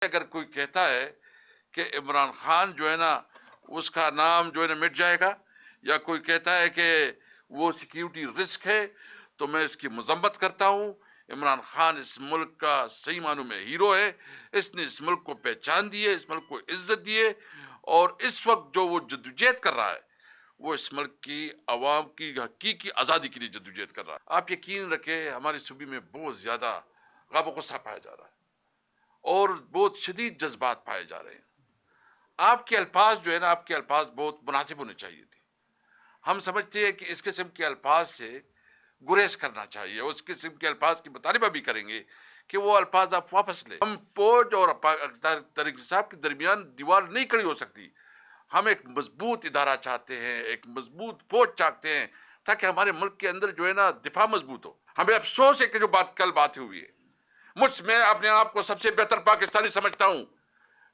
اگر کوئی کہتا ہے کہ عمران خان جو ہے نا اس کا نام جو ہے نا مٹ جائے گا، یا کوئی کہتا ہے کہ وہ سیکیورٹی رسک ہے، تو میں اس کی مذمت کرتا ہوں۔ عمران خان اس ملک کا صحیح معنوں میں ہیرو ہے، اس نے اس ملک کو پہچان دی ہے، اس ملک کو عزت دی ہے، اور اس وقت جو وہ جدوجہد کر رہا ہے وہ اس ملک کی عوام کی حقیقی آزادی کے لیے جدوجہد کر رہا ہے۔ آپ یقین رکھیں ہمارے صوبے میں بہت زیادہ غم و غصہ پایا جا رہا ہے اور بہت شدید جذبات پائے جا رہے ہیں۔ آپ کے الفاظ جو ہے نا، آپ کے الفاظ بہت مناسب ہونے چاہیے تھے۔ ہم سمجھتے ہیں کہ اس قسم کے الفاظ سے گریز کرنا چاہیے، اس قسم کے الفاظ کی مطالبہ بھی کریں گے کہ وہ الفاظ آپ واپس لیں۔ ہم فوج اور طارق صاحب کے درمیان دیوار نہیں کھڑی ہو سکتی۔ ہم ایک مضبوط ادارہ چاہتے ہیں، ایک مضبوط فوج چاہتے ہیں، تاکہ ہمارے ملک کے اندر جو ہے نا دفاع مضبوط ہو۔ ہمیں افسوس ہے کہ جو کل بات ہوئی ہے، میں اپنے آپ کو سب سے بہتر پاکستانی سمجھتا ہوں۔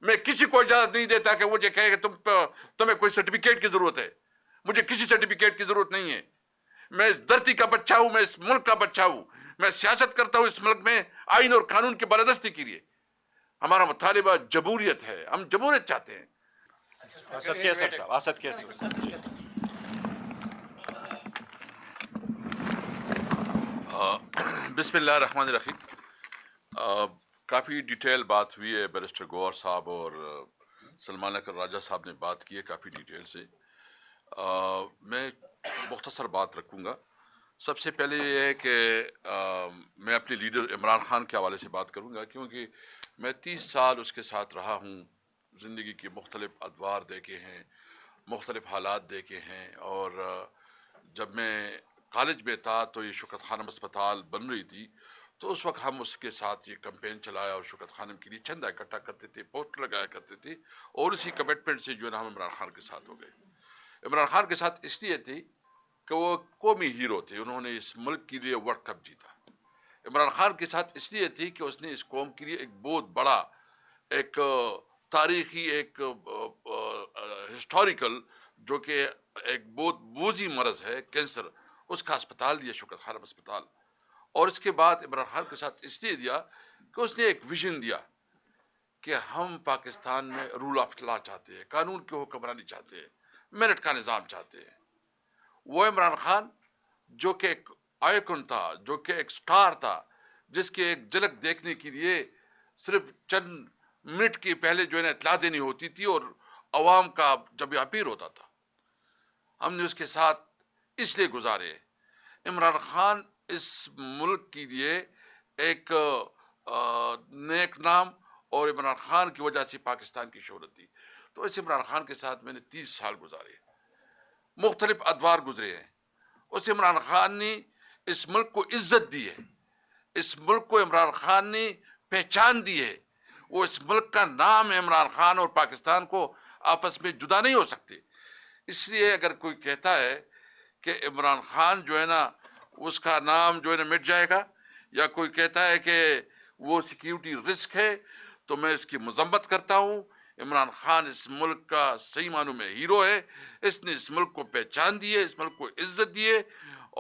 میں کسی کو اجازت نہیں دیتا کہ مجھے کہے کہ تمہیں کوئی سرٹیفکیٹ کی ضرورت ہے۔ مجھے کسی سرٹیفکیٹ کی ضرورت نہیں ہے۔ میں اس دھرتی کا بچہ ہوں، میں اس ملک کا بچہ ہوں۔ میں سیاست کرتا ہوں اس ملک میں آئین اور قانون کی بالادستی کے لیے۔ ہمارا مطالبہ جمہوریت ہے، ہم جمہوریت چاہتے ہیں۔ اسد کیسر صاحب، اسد کیسر۔ بسم اللہ الرحمن الرحیم۔ کافی ڈیٹیل بات ہوئی ہے، بیرسٹر گوہر صاحب اور سلمان اکر راجہ صاحب نے بات کی ہے کافی ڈیٹیل سے۔ میں مختصر بات رکھوں گا۔ سب سے پہلے یہ ہے کہ میں اپنے لیڈر عمران خان کے حوالے سے بات کروں گا، کیونکہ میں 30 سال اس کے ساتھ رہا ہوں، زندگی کے مختلف ادوار دیکھے ہیں، مختلف حالات دیکھے ہیں، اور جب میں کالج میں تھا تو یہ شوکت خانم اسپتال بن رہی تھی، تو اس وقت ہم اس کے ساتھ یہ کمپین چلایا اور شوکت خانم کے لیے چندہ اکٹھا کرتے تھے، پوسٹر لگایا کرتے تھے، اور اسی کمٹمنٹ سے جو ہے نا ہم عمران خان کے ساتھ ہو گئے۔ عمران خان کے ساتھ اس لیے تھی کہ وہ قومی ہیرو تھے، انہوں نے اس ملک کے لیے ورلڈ کپ جیتا۔ عمران خان کے ساتھ اس لیے تھی کہ اس نے اس قوم کے لیے ایک بہت بڑا، ایک تاریخی، ایک ہسٹوریکل، جو کہ ایک بہت بوجھی مرض ہے کینسر، اس کا اسپتال دیا، شوکت خانم اسپتال۔ اور اس کے بعد عمران خان کے ساتھ اس لیے دیا کہ اس نے ایک ویژن دیا کہ ہم پاکستان میں رول آف لا چاہتے ہیں، قانون کی حکمرانی چاہتے ہیں، میرٹ کا نظام چاہتے ہیں۔ وہ عمران خان جو کہ ایک آئیکن تھا، جو کہ ایک سٹار تھا، جس کی ایک جھلک دیکھنے کے لیے صرف چند منٹ کے پہلے جو ہے نا اطلاع دینی ہوتی تھی، اور عوام کا جب یہ اپیل ہوتا تھا، ہم نے اس کے ساتھ اس لیے گزارے۔ عمران خان اس ملک کے لیے ایک نیک نام، اور عمران خان کی وجہ سے پاکستان کی شہرت تھی۔ تو اس عمران خان کے ساتھ میں نے 30 سال گزارے، مختلف ادوار گزرے ہیں۔ اس عمران خان نے اس ملک کو عزت دی ہے، اس ملک کو عمران خان نے پہچان دی ہے۔ وہ اس ملک کا نام ہے عمران خان، اور پاکستان کو آپس میں جدا نہیں ہو سکتے۔ اس لیے اگر کوئی کہتا ہے کہ عمران خان جو ہے نا اس کا نام جو ہے نا مٹ جائے گا، یا کوئی کہتا ہے کہ وہ سیکیورٹی رسک ہے، تو میں اس کی مذمت کرتا ہوں۔ عمران خان اس ملک کا صحیح معنوں میں ہیرو ہے، اس نے اس ملک کو پہچان دی ہے، اس ملک کو عزت دی ہے،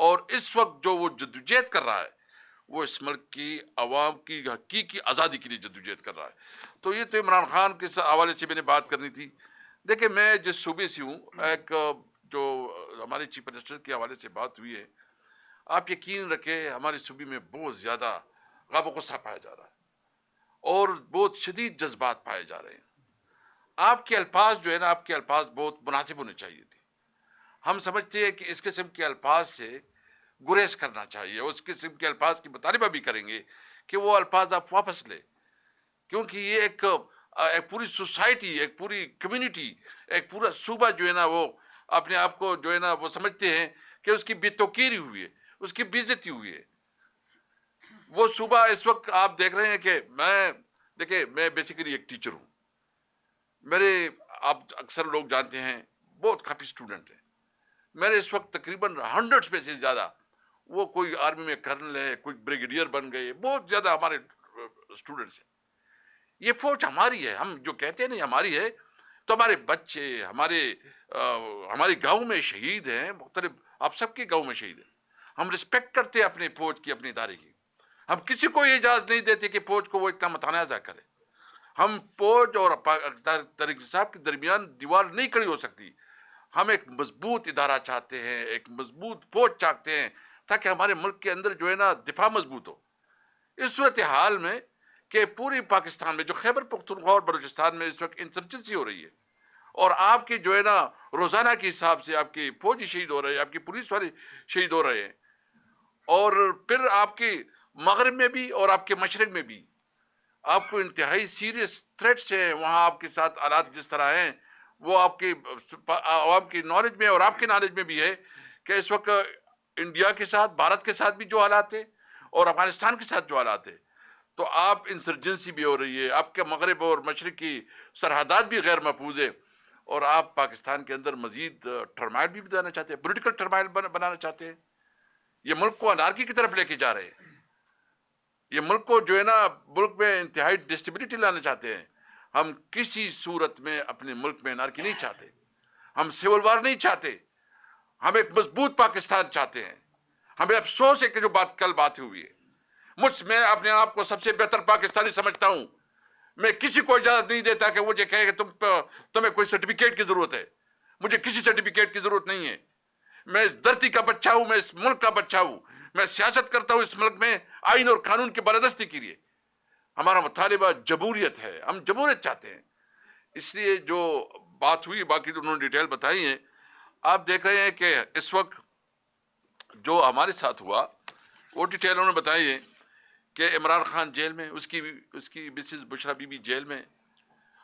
اور اس وقت جو وہ جدوجہد کر رہا ہے وہ اس ملک کی عوام کی حقیقی آزادی کے لیے جدوجہد کر رہا ہے۔ تو یہ تو عمران خان کے حوالے سے میں نے بات کرنی تھی۔ دیکھیں، میں جس صوبے سے ہوں، ایک جو ہمارے چیف منسٹر کے حوالے سے بات ہوئی ہے، آپ یقین رکھیں ہمارے صوبے میں بہت زیادہ غم و غصہ پایا جا رہا ہے اور بہت شدید جذبات پائے جا رہے ہیں۔ آپ کے الفاظ جو ہے نا، آپ کے الفاظ بہت مناسب ہونے چاہیے تھے۔ ہم سمجھتے ہیں کہ اس قسم کے الفاظ سے گریز کرنا چاہیے، اس قسم کے الفاظ کی مطالبہ بھی کریں گے کہ وہ الفاظ آپ واپس لیں، کیونکہ یہ ایک پوری سوسائٹی، ایک پوری کمیونٹی، ایک پورا صوبہ جو ہے نا وہ اپنے آپ کو جو ہے نا وہ سمجھتے ہیں کہ اس کی بے توقیری ہوئی ہے، اس کی بے عزتی ہوئی ہے۔ وہ صوبہ اس وقت آپ دیکھ رہے ہیں کہ دیکھیں، میں بیسیکلی ایک ٹیچر ہوں۔ میرے، آپ اکثر لوگ جانتے ہیں، بہت کافی اسٹوڈنٹ ہیں میرے اس وقت، تقریباً 100 میں سے زیادہ۔ وہ کوئی آرمی میں کرنل ہے، کوئی بریگیڈیئر بن گئے، بہت زیادہ ہمارے اسٹوڈنٹس ہیں۔ یہ فوج ہماری ہے، ہم جو کہتے ہیں نہیں ہماری ہے، تو ہمارے بچے، ہمارے گاؤں میں شہید ہیں مختلف، آپ سب کے گاؤں میں شہید ہیں۔ ہم رسپیکٹ کرتے ہیں اپنے فوج کی، اپنے ادارے کی۔ ہم کسی کو یہ اجازت نہیں دیتے کہ فوج کو وہ اتنا متنازع کرے۔ ہم فوج اور طارق صاحب کے درمیان دیوار نہیں کھڑی ہو سکتی. ہم ایک مضبوط ادارہ چاہتے ہیں, ایک مضبوط فوج چاہتے ہیں, تاکہ ہمارے ملک کے اندر جو ہے نا دفاع مضبوط ہو. اس صورتحال میں کہ پوری پاکستان میں جو خیبر پختونخوا اور بلوچستان میں اس وقت انسرجنسی ہو رہی ہے, اور آپ کی جو ہے نا روزانہ کے حساب سے آپ کی فوجی شہید ہو رہے ہیں, آپ کی پولیس والے شہید ہو رہے ہیں, اور پھر آپ کے مغرب میں بھی اور آپ کے مشرق میں بھی آپ کو انتہائی سیریس تھریٹس ہیں. وہاں آپ کے ساتھ حالات جس طرح ہیں وہ آپ کی عوام کی نالج میں اور آپ کی نالج میں بھی ہے کہ اس وقت انڈیا کے ساتھ, بھارت کے ساتھ بھی جو حالات ہیں اور افغانستان کے ساتھ جو حالات ہیں, تو آپ انسرجنسی بھی ہو رہی ہے, آپ کے مغرب اور مشرق کی سرحدات بھی غیر محفوظ ہے, اور آپ پاکستان کے اندر مزید ٹرمائل بھی بنانا چاہتے ہیں, پولیٹیکل ٹرمائل بنانا چاہتے ہیں. یہ ملک کو انارکی کی طرف لے کے جا رہے ہیں. یہ ملک کو جو ہے نا ملک میں انتہائی ڈسٹیبلٹی لانا چاہتے ہیں. ہم کسی صورت میں اپنے ملک میں انارکی نہیں چاہتے, ہم سول وار نہیں چاہتے, ہم ایک مضبوط پاکستان چاہتے ہیں. ہمیں افسوس ہے کہ جو کل بات ہوئی ہے, میں اپنے آپ کو سب سے بہتر پاکستانی سمجھتا ہوں. میں کسی کو اجازت نہیں دیتا کہ مجھے کہے کہ تمہیں کوئی سرٹیفکیٹ کی ضرورت ہے. مجھے کسی سرٹیفکیٹ کی ضرورت نہیں ہے. میں اس دھرتی کا بچہ ہوں, میں اس ملک کا بچہ ہوں. میں سیاست کرتا ہوں اس ملک میں آئین اور قانون کی بالادستی کے لیے. ہمارا مطالبہ جمہوریت ہے, ہم جمہوریت چاہتے ہیں. اس لیے جو بات ہوئی, باقی تو انہوں نے ڈیٹیل بتائی ہیں. آپ دیکھ رہے ہیں کہ اس وقت جو ہمارے ساتھ ہوا وہ ڈیٹیل انہوں نے بتائی ہے کہ عمران خان جیل میں, اس کی Mrs Bushra be be jail میں,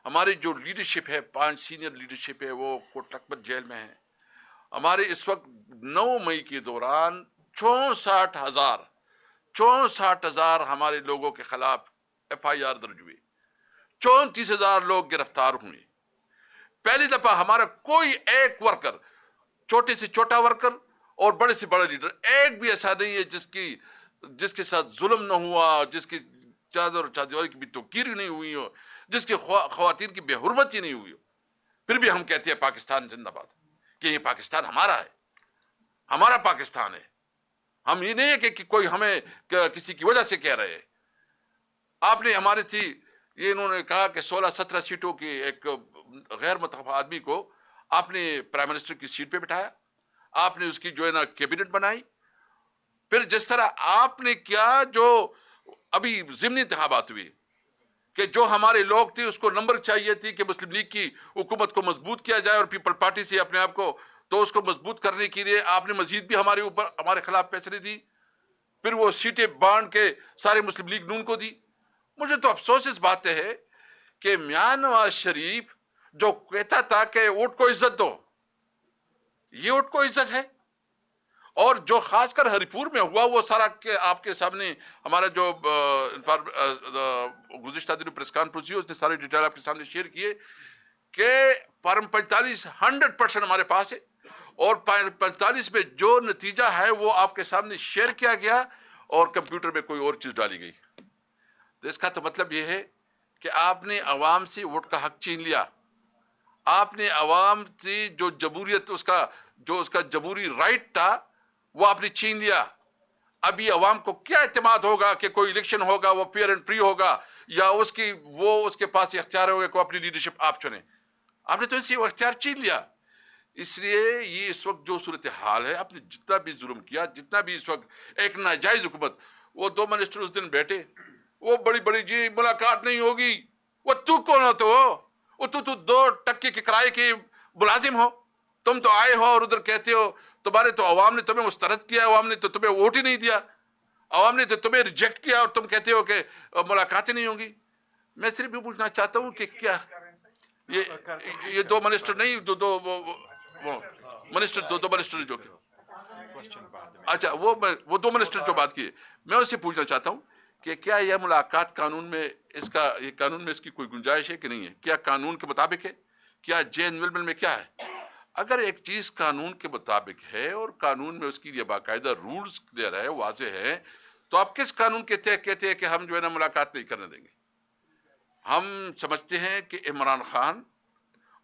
ہماری جو لیڈرشپ ہے 5 سینئر لیڈرشپ ہے وہ کوٹ لکھپت جیل میں ہے. ہمارے اس وقت 9 مئی کے دوران 64,000 ہمارے لوگوں کے خلاف FIR درج ہوئے, 34,000 لوگ گرفتار ہوئے. پہلی دفعہ ہمارا کوئی ایک ورکر, چھوٹے سے چھوٹا ورکر اور بڑے سے بڑا لیڈر, ایک بھی ایسا نہیں ہے جس کے ساتھ ظلم نہ ہوا, جس کی چادر کی بھی توقیر نہیں ہوئی ہو, جس کی خواتین کی بے حرمتی نہیں ہوئی ہو. پھر بھی ہم کہتے ہیں پاکستان زندہ باد, کہ یہ پاکستان ہمارا ہے, ہمارا پاکستان ہے. ہم یہ نہیں ہے کہ کوئی ہمیں کسی کی وجہ سے کہہ رہے ہیں. آپ نے ہمارے سے یہ انہوں نے کہا کہ 16-17 سیٹوں کی ایک غیر متفق آدمی کو آپ نے پرائم منسٹر کی سیٹ پہ بٹھایا, آپ نے اس کی جو ہے نا کیبنٹ بنائی. پھر جس طرح آپ نے کیا, جو ابھی ضمنی انتخابات ہوئے کہ جو ہمارے لوگ تھے اس کو نمبر چاہیے تھی کہ مسلم لیگ کی حکومت کو مضبوط کیا جائے اور پیپل پارٹی سے اپنے آپ کو, تو اس کو مضبوط کرنے کے لیے آپ نے مزید بھی ہمارے خلاف فیصلے دی. پھر وہ سیٹیں بانٹ کے سارے مسلم لیگ نون کو دی. مجھے تو افسوس اس بات ہے کہ میاں نواز شریف جو کہتا تھا کہ ووٹ کو عزت دو, یہ ووٹ کو عزت ہے. اور جو خاص کر ہری پور میں ہوا وہ سارا آپ کے سامنے ہمارا جو گزشتہ دنوں پریس کانفرنس ہوئی, اس نے سارے ڈیٹیل آپ کے سامنے شیئر کیے کہ فارم 45 100% ہمارے پاس ہے, اور 45 میں جو نتیجہ ہے وہ آپ کے سامنے شیئر کیا گیا اور کمپیوٹر میں کوئی اور چیز ڈالی گئی. تو اس کا تو مطلب یہ ہے کہ آپ نے عوام سے ووٹ کا حق چھین لیا. آپ نے عوام سے جو جمہوریت اس کا جمہوری رائٹ تھا وہ آپ نے چھین لیا. ابھی عوام کو کیا اعتماد ہوگا کہ کوئی الیکشن ہوگا وہ فیئر اینڈ فری ہوگا, یا اس کے پاس اختیار ہوگا کہ اپنی لیڈرشپ آپ چنیں. آپ نے تو اسی اختیار چھین لیا. اس لیے یہ اس وقت جو صورتحال ہے, آپ نے جتنا بھی ظلم کیا, جتنا بھی اس وقت ایک ناجائز حکومت, وہ 2 منسٹر اس دن بیٹھے, وہ بڑی جی ملاقات نہیں ہوگی. وہ تو کون ہو, وہ تو 2 ٹکے کے کرائے کے ملازم ہو. تم تو آئے ہو اور ادھر کہتے ہو تمہارے تو عوام نے تمہیں مسترد کیا, عوام نے تو تمہیں ووٹ ہی نہیں دیا, عوام نے تو تمہیں ریجیکٹ کیا, اور تم کہتے ہو کہ ملاقاتیں نہیں ہوں گی. میں صرف یہ پوچھنا چاہتا ہوں کہ کیا یہ 2 منسٹر نہیں, دو منسٹر جو اچھا وہ 2 منسٹر جو بات کی, میں اس سے پوچھنا چاہتا ہوں کہ کیا یہ ملاقات قانون میں اس کی کوئی گنجائش ہے کہ نہیں ہے؟ کیا قانون کے مطابق ہے؟ کیا JNL میں کیا ہے؟ اگر ایک چیز قانون کے مطابق ہے اور قانون میں اس کی یہ باقاعدہ رولز کلیئر ہے, واضح ہے, تو آپ کس قانون کے تحت کہتے ہیں کہ ہم جو ہے نا ملاقات نہیں کرنے دیں گے؟ ہم سمجھتے ہیں کہ عمران خان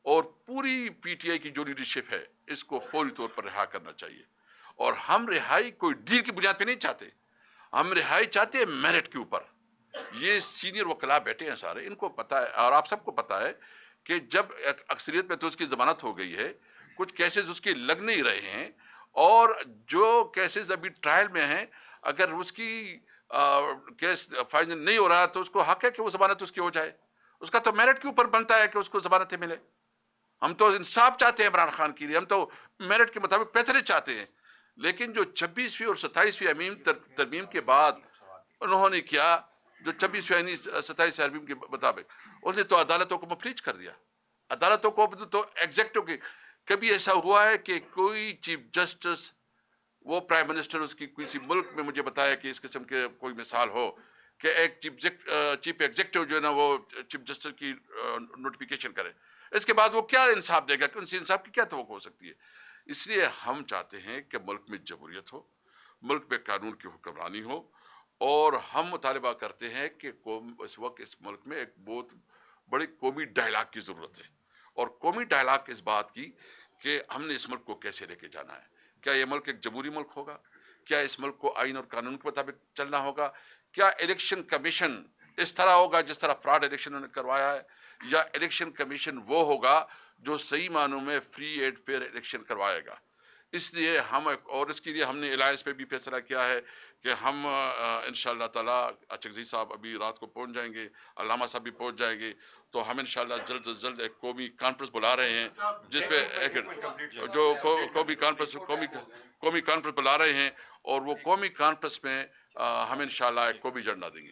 اور پوری PTI کی جو لیڈرشپ ہے اس کو فوری طور پر رہا کرنا چاہیے. اور ہم رہائی کوئی ڈیل کی بنیاد پہ نہیں چاہتے, ہم رہائی چاہتے ہیں میرٹ کے اوپر. یہ سینئر وکلاء بیٹھے ہیں سارے، ان کو پتہ ہے اور آپ سب کو پتہ ہے کہ جب اکثریت میں تو اس کی ضمانت ہو گئی ہے، کچھ کیسز اس کے لگ نہیں رہے ہیں، اور جو کیسز ابھی ٹرائل میں ہیں اگر اس کی کیس فائنل نہیں ہو رہا تو اس کو حق ہے کہ وہ ضمانت اس کی ہو جائے. اس کا تو میرٹ کے اوپر بنتا ہے کہ اس کو ضمانتیں ملے. ہم تو انصاف چاہتے ہیں عمران خان کے لیے، ہم تو میرٹ کے مطابق فیصلے چاہتے ہیں، لیکن جو 26ویں اور 27ویں امیم ترمیم کے بعد انہوں نے کیا، جو 26ویں 27 ترمیم کے مطابق اس نے تو عدالتوں کو مفلج کر دیا. عدالتوں کو تو ایگزیکٹو کی کبھی ایسا ہوا ہے کہ کوئی چیف جسٹس وہ پرائم منسٹر اس کی کسی ملک میں مجھے بتایا کہ اس قسم کے کوئی مثال ہو کہ ایک چیف ایگزیکٹو جو ہے نا وہ چیف جسٹس کی نوٹیفیکیشن کرے، اس کے بعد وہ کیا انصاف دے گا؟ ان سے انصاف کی کیا توقع ہو سکتی ہے؟ اس لیے ہم چاہتے ہیں کہ ملک میں جمہوریت ہو، ملک میں قانون کی حکمرانی ہو، اور ہم مطالبہ کرتے ہیں کہ اس وقت اس ملک میں ایک بہت بڑی قومی ڈائلاگ کی ضرورت ہے. اور قومی ڈائلاگ اس بات کی کہ ہم نے اس ملک کو کیسے لے کے جانا ہے. کیا یہ ملک ایک جمہوری ملک ہوگا؟ کیا اس ملک کو آئین اور قانون کے مطابق چلنا ہوگا؟ کیا الیکشن کمیشن اس طرح ہوگا جس طرح فراڈ الیکشن انہوں نے کروایا ہے، یا الیکشن کمیشن وہ ہوگا جو صحیح معنوں میں فری اینڈ فیئر الیکشن کروائے گا؟ اس لیے ہم اور اس کے لیے ہم نے الائنس پہ بھی فیصلہ کیا ہے کہ ہم انشاءاللہ تعالیٰ اچکزئی صاحب ابھی رات کو پہنچ جائیں گے، علامہ صاحب بھی پہنچ جائیں گے، تو ہم انشاءاللہ جلد از جلد ایک قومی کانفرنس بلا رہے ہیں جس پہ جو قومی کانفرنس بلا رہے ہیں، اور وہ قومی کانفرنس میں ہم انشاءاللہ ایک قومی ایجنڈا دیں گے.